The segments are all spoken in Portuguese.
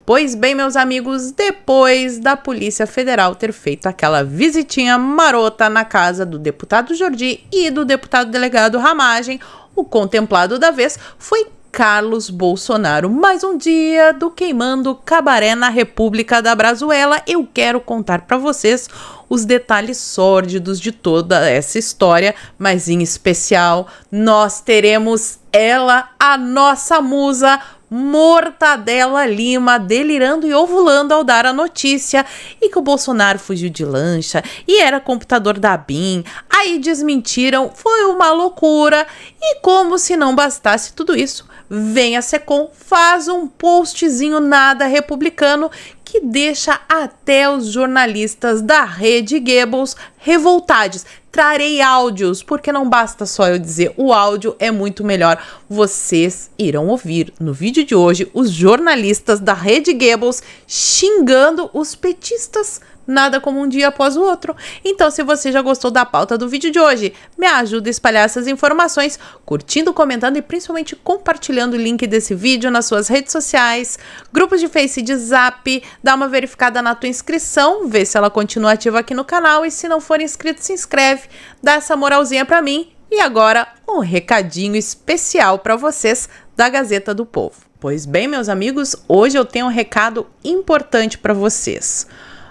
Pois bem, meus amigos, depois da Polícia Federal ter feito aquela visitinha marota na casa do deputado Jordi e do deputado delegado Ramagem, o contemplado da vez foi Carlos Bolsonaro. Mais um dia do Queimando Cabaré na República da Brazuela. Eu quero contar para vocês os detalhes sórdidos de toda essa história, mas em especial nós teremos ela, a nossa musa, Mortadela Lima, delirando e ovulando ao dar a notícia e que o Bolsonaro fugiu de lancha e era computador da BIM. Aí desmentiram, foi uma loucura e como se não bastasse tudo isso, vem a Secom, faz um postzinho nada republicano que deixa até os jornalistas da Rede Goebbels revoltados. Trarei áudios, porque não basta só eu dizer, o áudio é muito melhor. Vocês irão ouvir no vídeo de hoje os jornalistas da Rede Goebbels xingando os petistas, nada como um dia após o outro. Então, se você já gostou da pauta do vídeo de hoje, me ajuda a espalhar essas informações, curtindo, comentando e principalmente compartilhando o link desse vídeo nas suas redes sociais, grupos de Face e de Zap, dá uma verificada na tua inscrição, vê se ela continua ativa aqui no canal e se não for inscrito, se inscreve, dá essa moralzinha pra mim. E agora, um recadinho especial para vocês da Gazeta do Povo. Pois bem, meus amigos, hoje eu tenho um recado importante para vocês.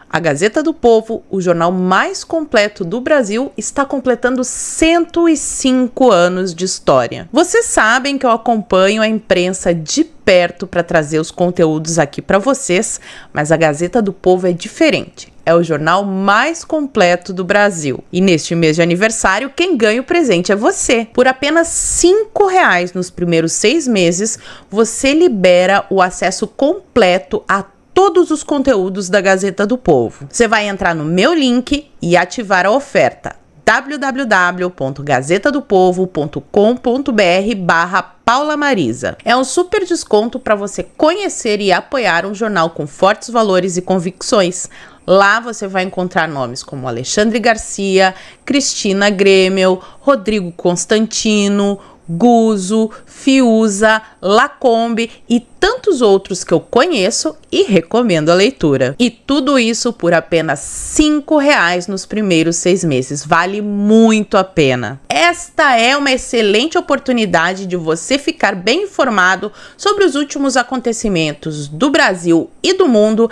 A Gazeta do Povo, o jornal mais completo do Brasil, está completando 105 anos de história. Vocês sabem que eu acompanho a imprensa de perto para trazer os conteúdos aqui para vocês, mas a Gazeta do Povo é diferente. É o jornal mais completo do Brasil. E neste mês de aniversário, quem ganha o presente é você. Por apenas R$5 nos primeiros 6 meses, você libera o acesso completo a todos os conteúdos da Gazeta do Povo. Você vai entrar no meu link e ativar a oferta www.gazetadopovo.com.br/Paula Marisa. É um super desconto para você conhecer e apoiar um jornal com fortes valores e convicções. Lá você vai encontrar nomes como Alexandre Garcia, Cristina Grêmio, Rodrigo Constantino, Guzo, Fiuza, Lacombe e tantos outros que eu conheço e recomendo a leitura. E tudo isso por apenas R$5 nos primeiros 6 meses. Vale muito a pena. Esta é uma excelente oportunidade de você ficar bem informado sobre os últimos acontecimentos do Brasil e do mundo,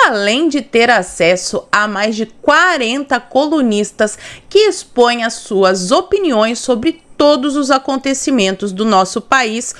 além de ter acesso a mais de 40 colunistas que expõem as suas opiniões sobre todos os acontecimentos do nosso país,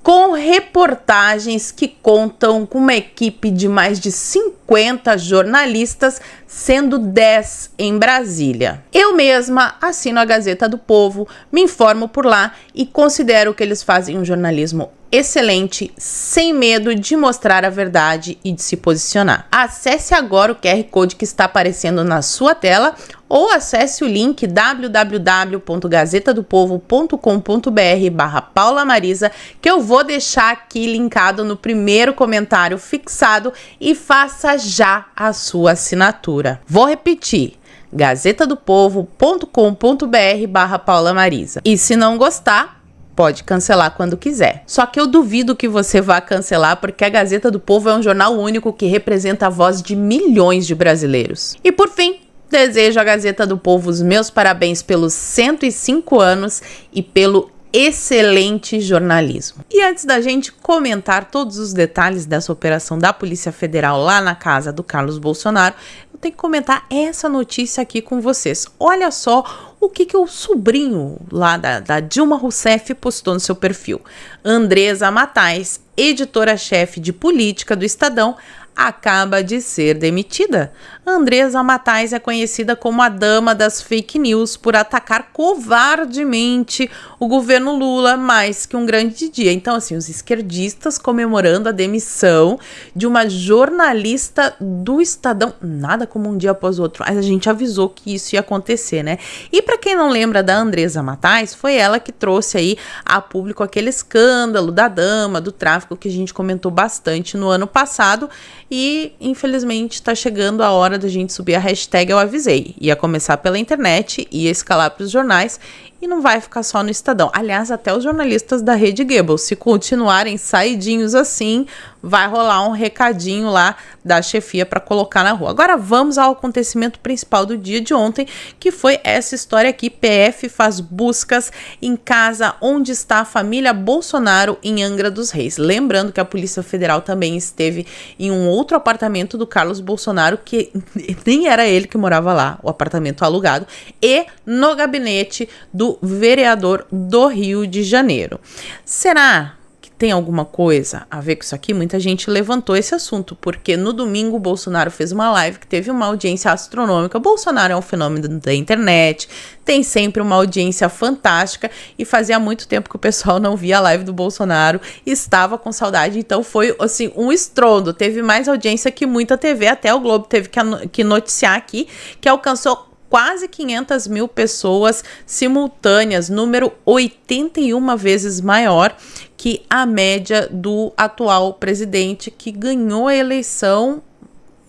com reportagens que contam com uma equipe de mais de 50 jornalistas, sendo 10 em Brasília. Eu mesma assino a Gazeta do Povo, me informo por lá e considero que eles fazem um jornalismo excelente, sem medo de mostrar a verdade e de se posicionar. Acesse agora o QR Code que está aparecendo na sua tela ou acesse o link www.gazetadopovo.com.br/Paula Marisa, que eu vou deixar aqui linkado no primeiro comentário fixado, e faça já a sua assinatura. Vou repetir: gazetadopovo.com.br/Paula Marisa. E se não gostar, pode cancelar quando quiser. Só que eu duvido que você vá cancelar, porque a Gazeta do Povo é um jornal único que representa a voz de milhões de brasileiros. E por fim, desejo à Gazeta do Povo os meus parabéns pelos 105 anos e pelo excelente jornalismo. E antes da gente comentar todos os detalhes dessa operação da Polícia Federal lá na casa do Carlos Bolsonaro, eu tenho que comentar essa notícia aqui com vocês. Olha só o que o sobrinho lá da Dilma Rousseff postou no seu perfil. Andresa Matais, editora-chefe de política do Estadão, acaba de ser demitida. Andresa Matais é conhecida como a dama das fake news por atacar covardemente o governo Lula mais que um grande dia. Então, assim, os esquerdistas comemorando a demissão de uma jornalista do Estadão, nada como um dia após o outro, mas a gente avisou que isso ia acontecer, né? E para quem não lembra da Andresa Matais, foi ela que trouxe aí a público aquele escândalo da dama, do tráfico, que a gente comentou bastante no ano passado. E, infelizmente, está chegando a hora da gente subir a hashtag Eu Avisei. Ia começar pela internet, ia escalar para os jornais e não vai ficar só no Estadão. Aliás, até os jornalistas da Rede Goebbels, se continuarem saidinhos assim, vai rolar um recadinho lá da chefia para colocar na rua. Agora vamos ao acontecimento principal do dia de ontem, que foi essa história aqui. PF faz buscas em casa onde está a família Bolsonaro em Angra dos Reis. Lembrando que a Polícia Federal também esteve em um outro apartamento do Carlos Bolsonaro, que nem era ele que morava lá, o apartamento alugado, e no gabinete do vereador do Rio de Janeiro. Será que tem alguma coisa a ver com isso aqui? Muita gente levantou esse assunto, porque no domingo o Bolsonaro fez uma live que teve uma audiência astronômica. Bolsonaro é um fenômeno da internet, tem sempre uma audiência fantástica e fazia muito tempo que o pessoal não via a live do Bolsonaro, estava com saudade, então foi assim um estrondo, teve mais audiência que muita TV, até o Globo teve que noticiar aqui, que alcançou quase 500 mil pessoas simultâneas, número 81 vezes maior que a média do atual presidente, que ganhou a eleição,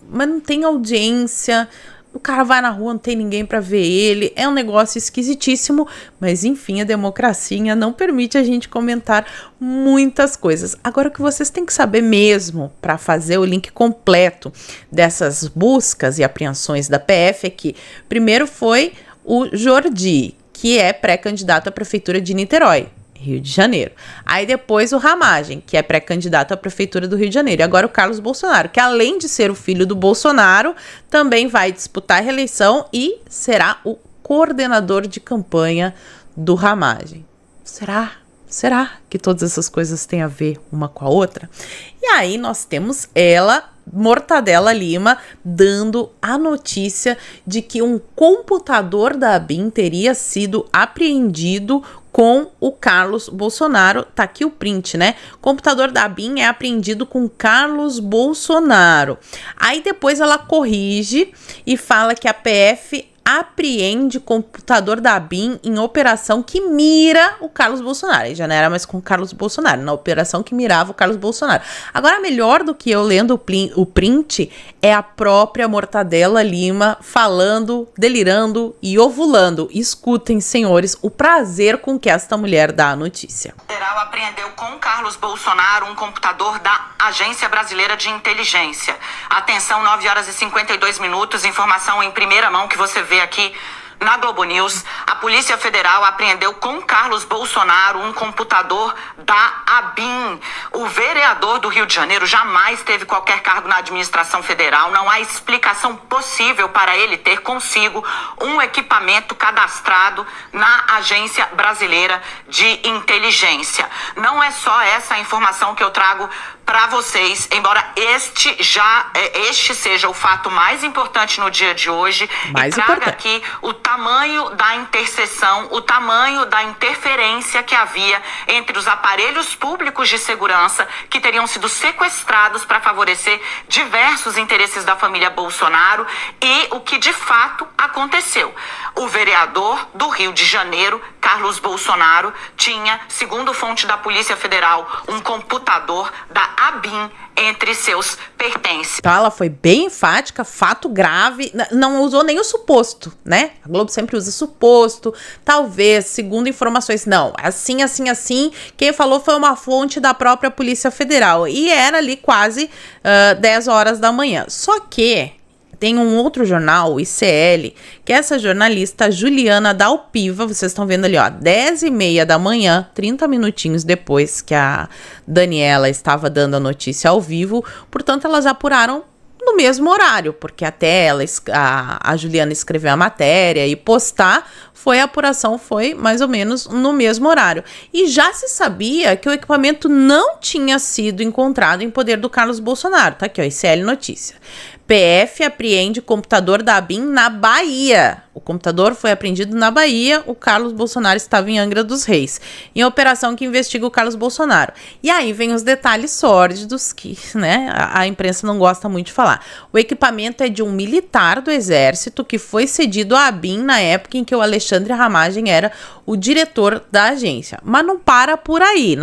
mas não tem audiência. O cara vai na rua, não tem ninguém para ver ele, é um negócio esquisitíssimo, mas enfim, a democracia não permite a gente comentar muitas coisas. Agora, o que vocês têm que saber mesmo para fazer o link completo dessas buscas e apreensões da PF é que primeiro foi o Jordi, que é pré-candidato à prefeitura de Niterói, Rio de Janeiro. Aí depois o Ramagem, que é pré-candidato à prefeitura do Rio de Janeiro. E agora o Carlos Bolsonaro, que além de ser o filho do Bolsonaro, também vai disputar a reeleição e será o coordenador de campanha do Ramagem. Será que todas essas coisas têm a ver uma com a outra? E aí nós temos ela, Mortadela Lima, dando a notícia de que um computador da ABIN teria sido apreendido com o Carlos Bolsonaro. Tá aqui o print, né? O computador da ABIN é apreendido com Carlos Bolsonaro. Aí depois ela corrige e fala que a PF apreende computador da ABIN em operação que mira o Carlos Bolsonaro. E já não era mais com o Carlos Bolsonaro, na operação que mirava o Carlos Bolsonaro. Agora, melhor do que eu lendo o print é a própria Mortadela Lima falando, delirando e ovulando. Escutem, senhores, o prazer com que esta mulher dá a notícia. O federal apreendeu com Carlos Bolsonaro um computador da Agência Brasileira de Inteligência. Atenção, 9 horas e 52 minutos, informação em primeira mão que você vê aqui na Globo News. A Polícia Federal apreendeu com Carlos Bolsonaro um computador da ABIN. O vereador do Rio de Janeiro jamais teve qualquer cargo na administração federal. Não há explicação possível para ele ter consigo um equipamento cadastrado na Agência Brasileira de Inteligência. Não é só essa informação que eu trago para vocês, embora este seja o fato mais importante no dia de hoje, e traga aqui o tamanho da interseção, o tamanho da interferência que havia entre os aparelhos públicos de segurança que teriam sido sequestrados para favorecer diversos interesses da família Bolsonaro e o que de fato aconteceu. O vereador do Rio de Janeiro, Carlos Bolsonaro, tinha, segundo fonte da Polícia Federal, um computador da ABIN entre seus pertences. Então ela foi bem enfática, fato grave, não usou nem o suposto, né? A Globo sempre usa suposto, talvez, segundo informações, não, assim, quem falou foi uma fonte da própria Polícia Federal, e era ali quase 10 horas da manhã, só que tem um outro jornal, o ICL, que essa jornalista Juliana Dalpiva, vocês estão vendo ali, ó, 10h30 da manhã, 30 minutinhos depois que a Daniela estava dando a notícia ao vivo, portanto elas apuraram no mesmo horário, porque até ela, a Juliana escrever a matéria e postar, a apuração foi mais ou menos no mesmo horário. E já se sabia que o equipamento não tinha sido encontrado em poder do Carlos Bolsonaro. Tá aqui, ó, ICL Notícia. PF apreende computador da ABIN na Bahia. O computador foi apreendido na Bahia, o Carlos Bolsonaro estava em Angra dos Reis, em operação que investiga o Carlos Bolsonaro. E aí vem os detalhes sórdidos que, né, a imprensa não gosta muito de falar. O equipamento é de um militar do Exército que foi cedido à ABIN na época em que o Alexandre Ramagem era o diretor da agência. Mas não para por aí.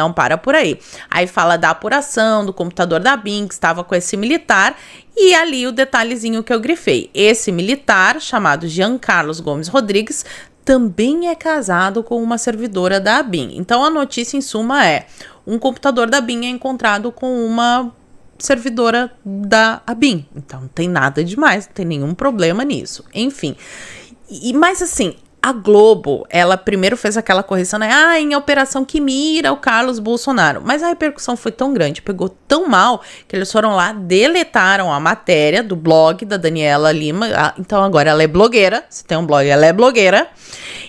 Aí fala da apuração do computador da ABIN que estava com esse militar. E ali o detalhezinho que eu grifei. Esse militar, chamado Jean Carlos Gomes Rodrigues, também é casado com uma servidora da ABIN. Então a notícia em suma é: um computador da ABIN é encontrado com uma servidora da ABIN. Então não tem nada demais, não tem nenhum problema nisso. Enfim, mas assim, a Globo, ela primeiro fez aquela correção, né? Em Operação que mira o Carlos Bolsonaro. Mas a repercussão foi tão grande, pegou tão mal, que eles foram lá, deletaram a matéria do blog da Daniela Lima. Então agora ela é blogueira, se tem um blog, ela é blogueira.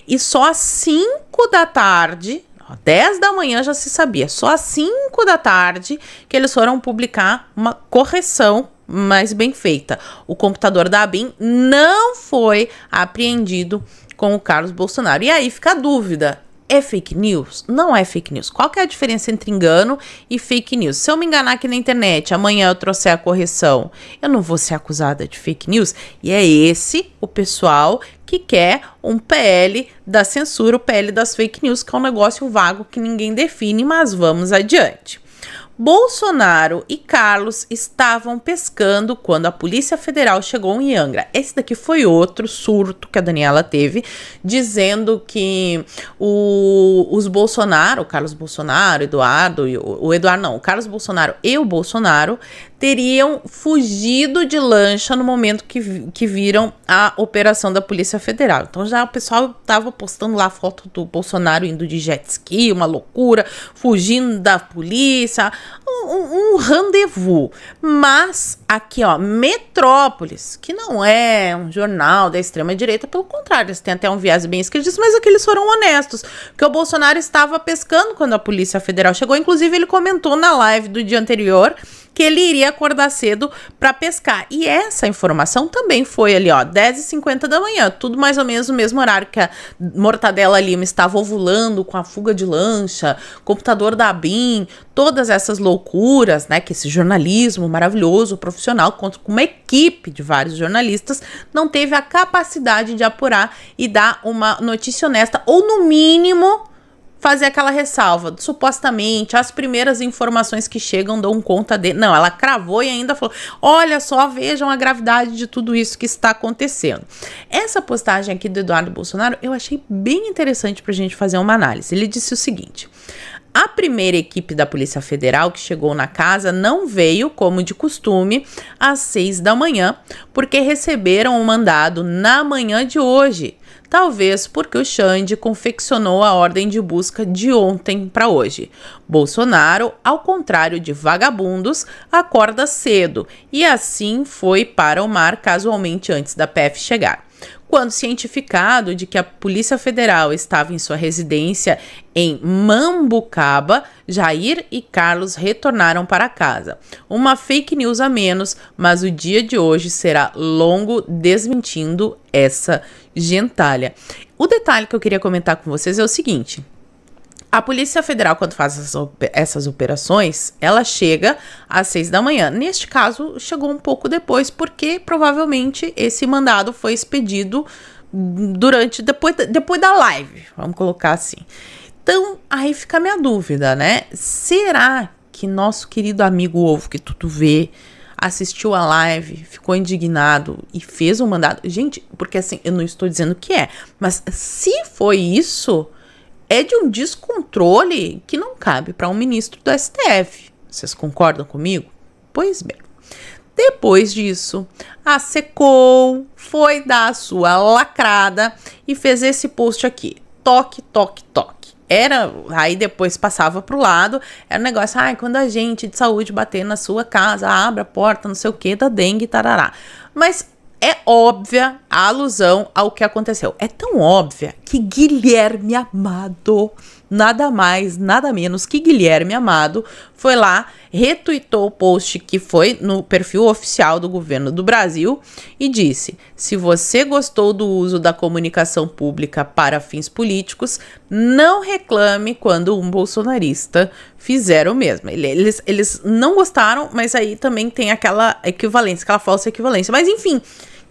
E só às 5 da tarde, 10 da manhã já se sabia, só às 5 da tarde que eles foram publicar uma correção mais bem feita. O computador da ABIN não foi apreendido com o Carlos Bolsonaro. E aí fica a dúvida: é fake news? Não é fake news. Qual que é a diferença entre engano e fake news? Se eu me enganar aqui na internet, amanhã eu trouxer a correção, eu não vou ser acusada de fake news? E é esse o pessoal que quer um PL da censura, o PL das fake news, que é um negócio vago que ninguém define, mas vamos adiante. Bolsonaro e Carlos estavam pescando quando a Polícia Federal chegou em Angra. Esse daqui foi outro surto que a Daniela teve, dizendo que os Bolsonaro, o Carlos Bolsonaro, o Carlos Bolsonaro e o Bolsonaro teriam fugido de lancha no momento que viram a operação da Polícia Federal. Então já o pessoal estava postando lá a foto do Bolsonaro indo de jet ski, uma loucura, fugindo da polícia, um rendezvous. Mas aqui, ó, Metrópolis, que não é um jornal da extrema-direita, pelo contrário, eles têm até um viés bem esquerdista, mas aqui eles foram honestos, porque o Bolsonaro estava pescando quando a Polícia Federal chegou. Inclusive, ele comentou na live do dia anterior que ele iria acordar cedo para pescar. E essa informação também foi ali, ó, 10h50 da manhã, tudo mais ou menos no mesmo horário que a Mortadela Lima estava ovulando com a fuga de lancha, computador da ABIN, todas essas loucuras, né, que esse jornalismo maravilhoso, profissional, com uma equipe de vários jornalistas, não teve a capacidade de apurar e dar uma notícia honesta, ou no mínimo fazer aquela ressalva, supostamente as primeiras informações que chegam dão conta de... Não, ela cravou e ainda falou: olha só, vejam a gravidade de tudo isso que está acontecendo. Essa postagem aqui do Eduardo Bolsonaro eu achei bem interessante pra gente fazer uma análise. Ele disse o seguinte: a primeira equipe da Polícia Federal que chegou na casa não veio, como de costume, às 6 da manhã, porque receberam o mandado na manhã de hoje. Talvez porque o Xande confeccionou a ordem de busca de ontem para hoje. Bolsonaro, ao contrário de vagabundos, acorda cedo e assim foi para o mar casualmente antes da PF chegar. Quando cientificado de que a Polícia Federal estava em sua residência em Mambucaba, Jair e Carlos retornaram para casa. Uma fake news a menos, mas o dia de hoje será longo desmentindo essa gentalha. O detalhe que eu queria comentar com vocês é o seguinte: a Polícia Federal, quando faz essas operações, ela chega às 6 da manhã. Neste caso, chegou um pouco depois, porque provavelmente esse mandado foi expedido depois da live, vamos colocar assim. Então, aí fica a minha dúvida, né? Será que nosso querido amigo Ovo, que tudo vê, assistiu a live, ficou indignado e fez um mandado? Gente, porque assim, eu não estou dizendo que é, mas se foi isso, é de um descontrole que não cabe para um ministro do STF. Vocês concordam comigo? Pois bem. Depois disso, a Secom foi dar a sua lacrada e fez esse post aqui: toque, toque, toque. Aí depois passava pro lado, era um negócio: quando a gente de saúde bater na sua casa, abre a porta, não sei o que, da dengue, tarará. Mas é óbvia a alusão ao que aconteceu. É tão óbvia que Guilherme Amado, nada mais, nada menos que Guilherme Amado, foi lá, retuitou o post que foi no perfil oficial do governo do Brasil e disse: se você gostou do uso da comunicação pública para fins políticos, não reclame quando um bolsonarista fizer o mesmo. Eles não gostaram, mas aí também tem aquela equivalência, aquela falsa equivalência. Mas enfim,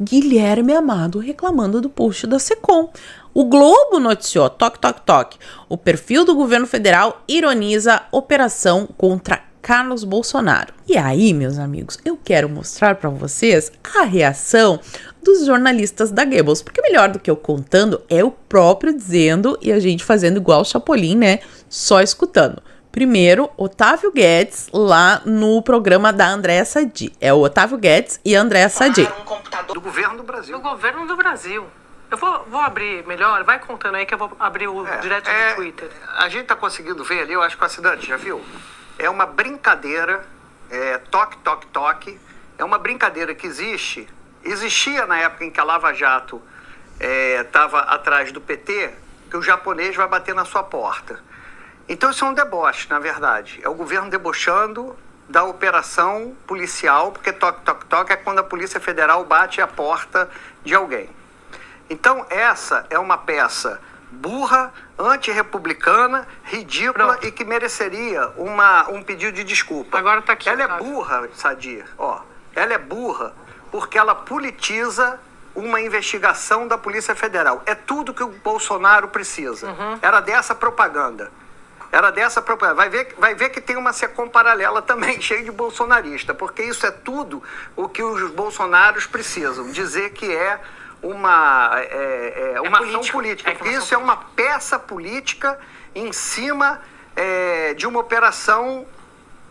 Guilherme Amado reclamando do post da Secom. O Globo noticiou: toque, toque, toque. O perfil do governo federal ironiza operação contra Carlos Bolsonaro. E aí, meus amigos, eu quero mostrar para vocês a reação dos jornalistas da Goebbels, porque melhor do que eu contando é o próprio dizendo e a gente fazendo igual o Chapolin, né? Só escutando. Primeiro, Otávio Guedes, lá no programa da Andréa Sadi. É o Otávio Guedes e a Andréa Sadi. Do governo do Brasil. Do governo do Brasil. Eu vou abrir melhor, vai contando aí que eu vou abrir o direto do Twitter. A gente tá conseguindo ver ali, eu acho que o assinante já viu. É uma brincadeira, toque, toque, toque. É uma brincadeira que existia na época em que a Lava Jato estava atrás do PT, que o japonês vai bater na sua porta. Então isso é um deboche, na verdade. É o governo debochando da operação policial, porque toque, toque, toque é quando a Polícia Federal bate a porta de alguém. Então essa é uma peça burra, antirrepublicana, ridícula. Pronto. E que mereceria um pedido de desculpa. Agora tá aqui. Ela é burra, Sadi, ela é burra porque ela politiza uma investigação da Polícia Federal. É tudo que o Bolsonaro precisa. Era dessa propaganda. Vai ver que tem uma secom paralela também, cheio de bolsonarista, porque isso é tudo o que os bolsonaros precisam. Dizer que é uma ação política. Porque isso é uma peça política em cima de uma operação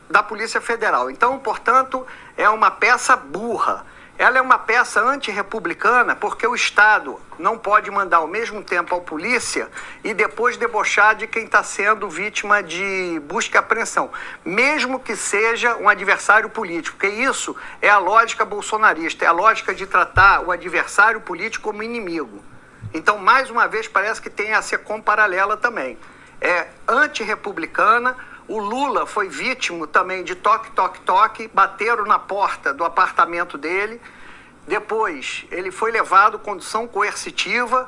da Polícia Federal. Então, portanto, é uma peça burra. Ela é uma peça antirrepublicana porque o Estado não pode mandar ao mesmo tempo a polícia e depois debochar de quem está sendo vítima de busca e apreensão, mesmo que seja um adversário político, porque isso é a lógica bolsonarista, é a lógica de tratar o adversário político como inimigo. Então, mais uma vez, parece que tem a secom paralela também. É antirrepublicana. O Lula foi vítima também de toque, toque, toque, bateram na porta do apartamento dele, depois ele foi levado condição coercitiva.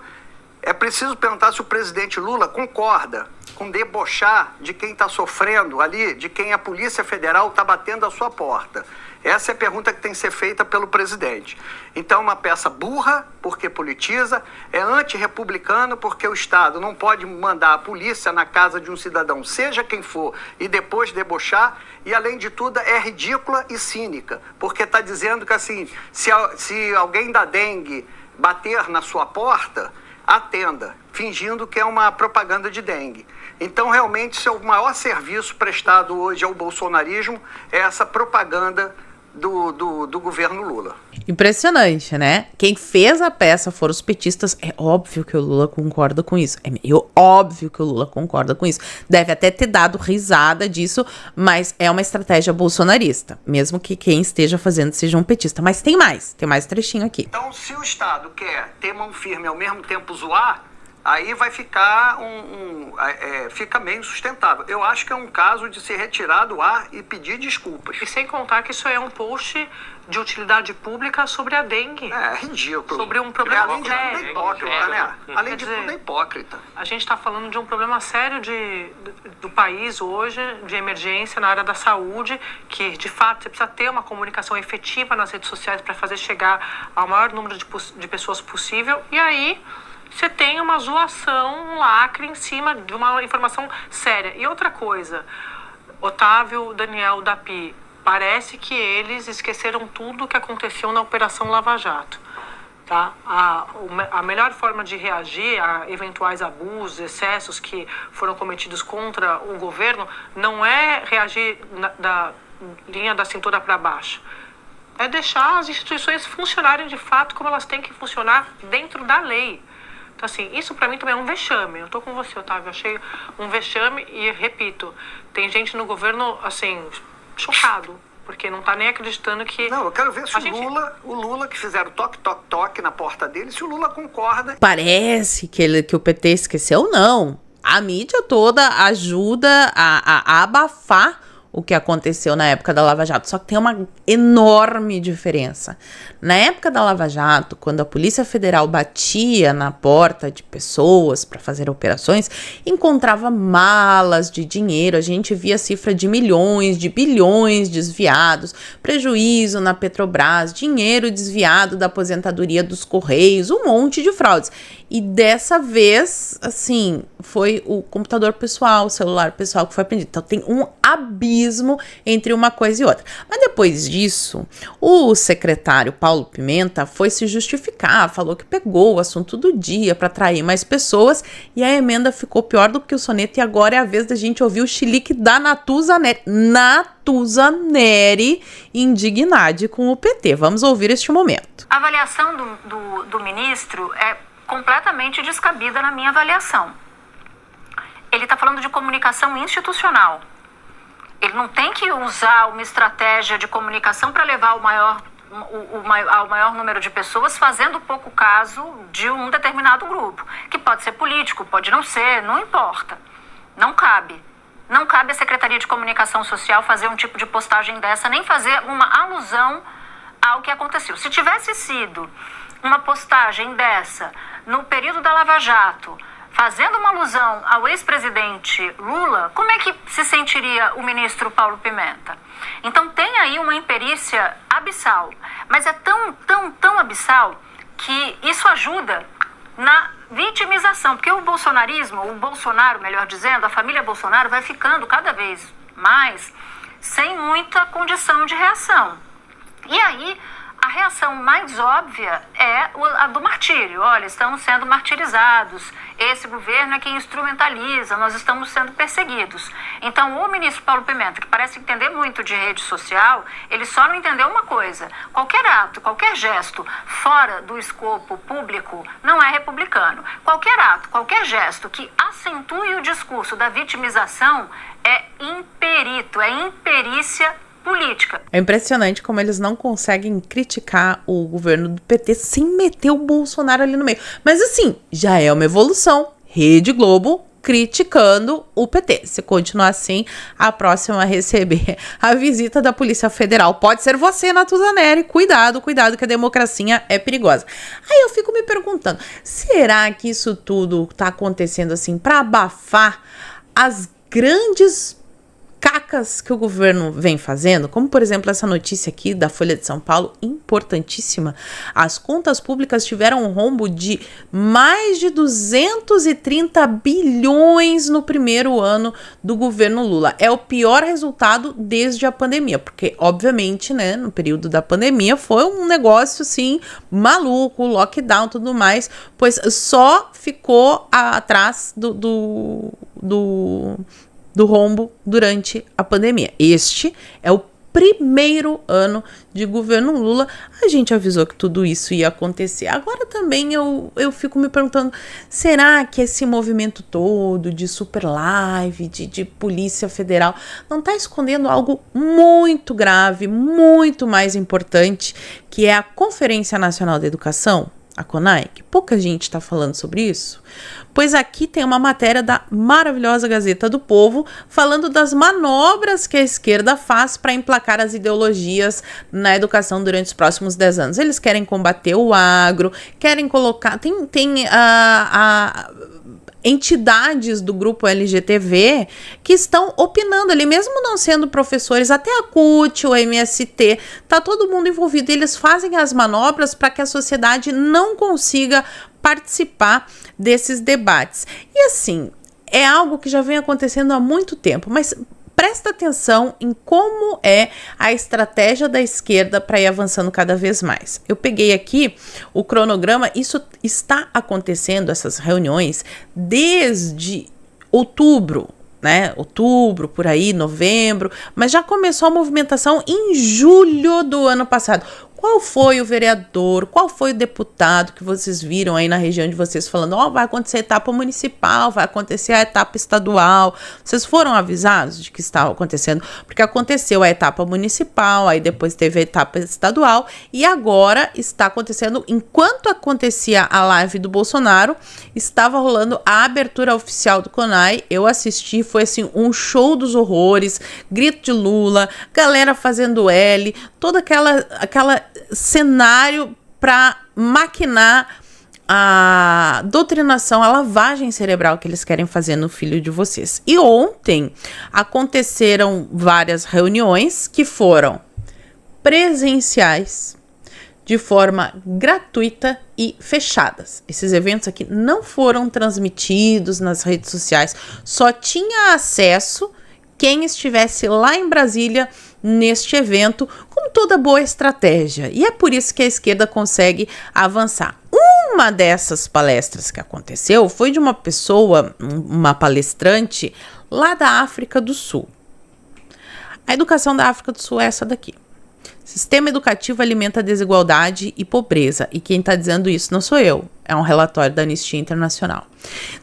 É preciso perguntar se o presidente Lula concorda com debochar de quem está sofrendo ali, de quem a Polícia Federal está batendo a sua porta. Essa é a pergunta que tem que ser feita pelo presidente. Então, uma peça burra, porque politiza, é antirrepublicano, porque o Estado não pode mandar a polícia na casa de um cidadão, seja quem for, e depois debochar, e, além de tudo, é ridícula e cínica, porque está dizendo que, assim, se alguém da dengue bater na sua porta, atenda, fingindo que é uma propaganda de dengue. Então, realmente, o maior serviço prestado hoje ao bolsonarismo é essa propaganda do governo Lula. Impressionante, né? Quem fez a peça foram os petistas. É óbvio que o Lula concorda com isso. É meio óbvio que o Lula concorda com isso. Deve até ter dado risada disso, mas é uma estratégia bolsonarista. Mesmo que quem esteja fazendo seja um petista. Mas tem mais trechinho aqui. Então, se o Estado quer ter mão firme e ao mesmo tempo zoar, aí vai ficar fica meio insustentável. Eu acho que é um caso de se retirar do ar e pedir desculpas. E sem contar que isso é um post de utilidade pública sobre a dengue. É ridículo. Sobre um problema além de tudo é hipócrita, né? Além de tudo é hipócrita. A gente está falando de um problema sério do país hoje, de emergência na área da saúde, que de fato você precisa ter uma comunicação efetiva nas redes sociais para fazer chegar ao maior número de pessoas possível. E aí você tem uma zoação, um lacre em cima de uma informação séria. E outra coisa, Otávio, Daniel, Dapi, parece que eles esqueceram tudo o que aconteceu na Operação Lava Jato. Tá? A melhor forma de reagir a eventuais abusos, excessos que foram cometidos contra o governo não é reagir da linha da cintura para baixo. É deixar as instituições funcionarem de fato como elas têm que funcionar dentro da lei. Então, assim, isso pra mim também é um vexame. Eu tô com você, Otávio. Eu achei um vexame e, repito, tem gente no governo, assim, chocado. Porque não tá nem acreditando que... Não, eu quero ver se o Lula que fizeram toque, toque, toque na porta dele, se o Lula concorda. Parece que o PT esqueceu, não. A mídia toda ajuda a abafar o que aconteceu na época da Lava Jato. Só que tem uma enorme diferença. Na época da Lava Jato, quando a Polícia Federal batia na porta de pessoas para fazer operações, encontrava malas de dinheiro, a gente via cifra de milhões, de bilhões desviados, prejuízo na Petrobras, dinheiro desviado da aposentadoria dos Correios, um monte de fraudes. E dessa vez, assim, foi o computador pessoal, o celular pessoal que foi apreendido. Então tem um abismo entre uma coisa e outra. Mas depois disso, o secretário Paulo Pimenta foi se justificar, falou que pegou o assunto do dia para atrair mais pessoas e a emenda ficou pior do que o soneto e agora é a vez da gente ouvir o chilique da Natuza Neri indignada com o PT. Vamos ouvir este momento. A avaliação do ministro é completamente descabida na minha avaliação. Ele está falando de comunicação institucional. Ele não tem que usar uma estratégia de comunicação para levar ao maior número de pessoas, fazendo pouco caso de um determinado grupo, que pode ser político, pode não ser, não importa. Não cabe. Não cabe à Secretaria de Comunicação Social fazer um tipo de postagem dessa, nem fazer uma alusão ao que aconteceu. Se tivesse sido uma postagem dessa no período da Lava Jato, fazendo uma alusão ao ex-presidente Lula, como é que se sentiria o ministro Paulo Pimenta? Então tem aí uma imperícia abissal, mas é tão abissal que isso ajuda na vitimização, porque o bolsonarismo, o Bolsonaro, melhor dizendo, a família Bolsonaro vai ficando cada vez mais sem muita condição de reação. E aí, a reação mais óbvia é a do martírio. Olha, estamos sendo martirizados, esse governo é quem instrumentaliza, nós estamos sendo perseguidos. Então, o ministro Paulo Pimenta, que parece entender muito de rede social, ele só não entendeu uma coisa: qualquer ato, qualquer gesto fora do escopo público não é republicano. Qualquer ato, qualquer gesto que acentue o discurso da vitimização é imperito, é imperícia política. É impressionante como eles não conseguem criticar o governo do PT sem meter o Bolsonaro ali no meio. Mas assim, já é uma evolução. Rede Globo criticando o PT. Se continuar assim, a próxima a receber a visita da Polícia Federal pode ser você, Natuza Neri. Cuidado que a democracia é perigosa. Aí eu fico me perguntando, será que isso tudo tá acontecendo assim para abafar as grandes cacas que o governo vem fazendo, como por exemplo essa notícia aqui da Folha de São Paulo, importantíssima. As contas públicas tiveram um rombo de mais de 230 bilhões no primeiro ano do governo Lula. É o pior resultado desde a pandemia, porque obviamente, né, no período da pandemia foi um negócio assim maluco, lockdown e tudo mais, pois só ficou atrás do rombo durante a pandemia. Este é o primeiro ano de governo Lula. A gente avisou que tudo isso ia acontecer. Agora também eu fico me perguntando, será que esse movimento todo de super live, de Polícia Federal, não está escondendo algo muito grave, muito mais importante, que é a Conferência Nacional da Educação, a CONAE, que pouca gente está falando sobre isso? Pois aqui tem uma matéria da maravilhosa Gazeta do Povo falando das manobras que a esquerda faz para emplacar as ideologias na educação durante os próximos 10 anos. Eles querem combater o agro, querem colocar... Tem entidades do grupo LGTV que estão opinando ali, mesmo não sendo professores, até a CUT, o MST, tá todo mundo envolvido. Eles fazem as manobras para que a sociedade não consiga participar desses debates. E assim, é algo que já vem acontecendo há muito tempo, mas presta atenção em como é a estratégia da esquerda para ir avançando cada vez mais. Eu peguei aqui o cronograma, isso está acontecendo, essas reuniões, desde outubro, né? Outubro, por aí, novembro, mas já começou a movimentação em julho do ano passado. Qual foi o vereador, qual foi o deputado que vocês viram aí na região de vocês falando, vai acontecer a etapa municipal, vai acontecer a etapa estadual? Vocês foram avisados de que estava acontecendo? Porque aconteceu a etapa municipal, aí depois teve a etapa estadual e agora está acontecendo, enquanto acontecia a live do Bolsonaro, estava rolando a abertura oficial do CONAE. Eu assisti, foi assim um show dos horrores, grito de Lula, galera fazendo L, toda aquela cenário para maquinar a doutrinação, a lavagem cerebral que eles querem fazer no filho de vocês. E ontem aconteceram várias reuniões que foram presenciais, de forma gratuita e fechadas. Esses eventos aqui não foram transmitidos nas redes sociais, só tinha acesso quem estivesse lá em Brasília neste evento, com toda boa estratégia. E é por isso que a esquerda consegue avançar. Uma dessas palestras que aconteceu foi de uma pessoa, uma palestrante lá da África do Sul. A educação da África do Sul é essa daqui. Sistema educativo alimenta a desigualdade e pobreza. E quem está dizendo isso não sou eu. É um relatório da Anistia Internacional.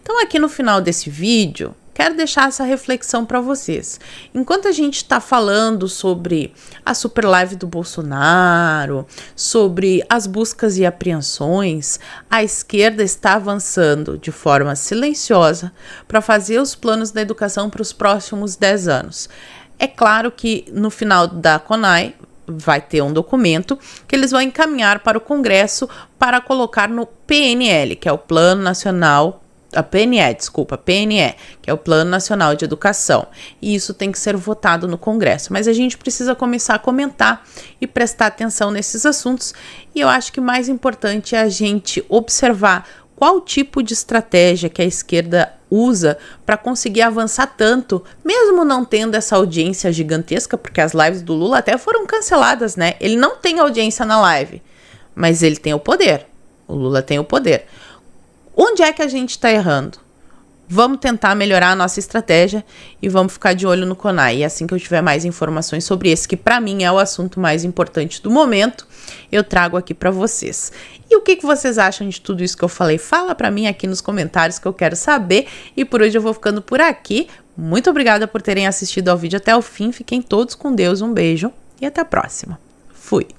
Então aqui no final desse vídeo, quero deixar essa reflexão para vocês. Enquanto a gente está falando sobre a super live do Bolsonaro, sobre as buscas e apreensões, a esquerda está avançando de forma silenciosa para fazer os planos da educação para os próximos 10 anos. É claro que no final da CONAI vai ter um documento que eles vão encaminhar para o Congresso para colocar no PNL, que é o Plano Nacional, PNE, que é o Plano Nacional de Educação. E isso tem que ser votado no Congresso. Mas a gente precisa começar a comentar e prestar atenção nesses assuntos. E eu acho que mais importante é a gente observar qual tipo de estratégia que a esquerda usa para conseguir avançar tanto, mesmo não tendo essa audiência gigantesca, porque as lives do Lula até foram canceladas, né? Ele não tem audiência na live, mas ele tem o poder. O Lula tem o poder. Onde é que a gente está errando? Vamos tentar melhorar a nossa estratégia e vamos ficar de olho no CONAI. E assim que eu tiver mais informações sobre esse, que para mim é o assunto mais importante do momento, eu trago aqui para vocês. E o que vocês acham de tudo isso que eu falei? Fala para mim aqui nos comentários que eu quero saber. E por hoje eu vou ficando por aqui. Muito obrigada por terem assistido ao vídeo até o fim. Fiquem todos com Deus. Um beijo e até a próxima. Fui!